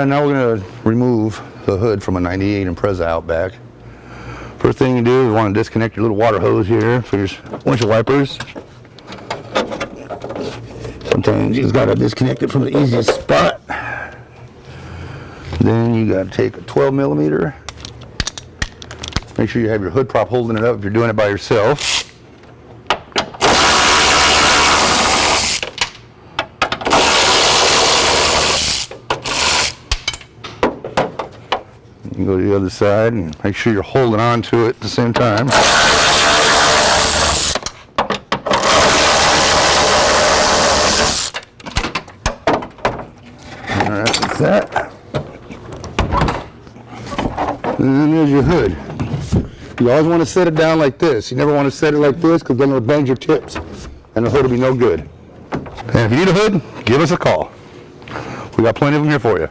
now we're going to remove the hood from a 98 Impreza Outback. First thing you do is want to disconnect your little water hose here for your windshield wipers. Sometimes you just got to disconnect it from the easiest spot. Then you got to take a 12 millimeter. Make sure you have your hood prop holding it up if you're doing it by yourself. You go to the other side and make sure you're holding on to it at the same time. Alright, that's that. And then there's your hood. You always want to set it down like this. You never want to set it like this because then it'll bend your tips and the hood will be no good. And if you need a hood, give us a call. We got plenty of them here for you.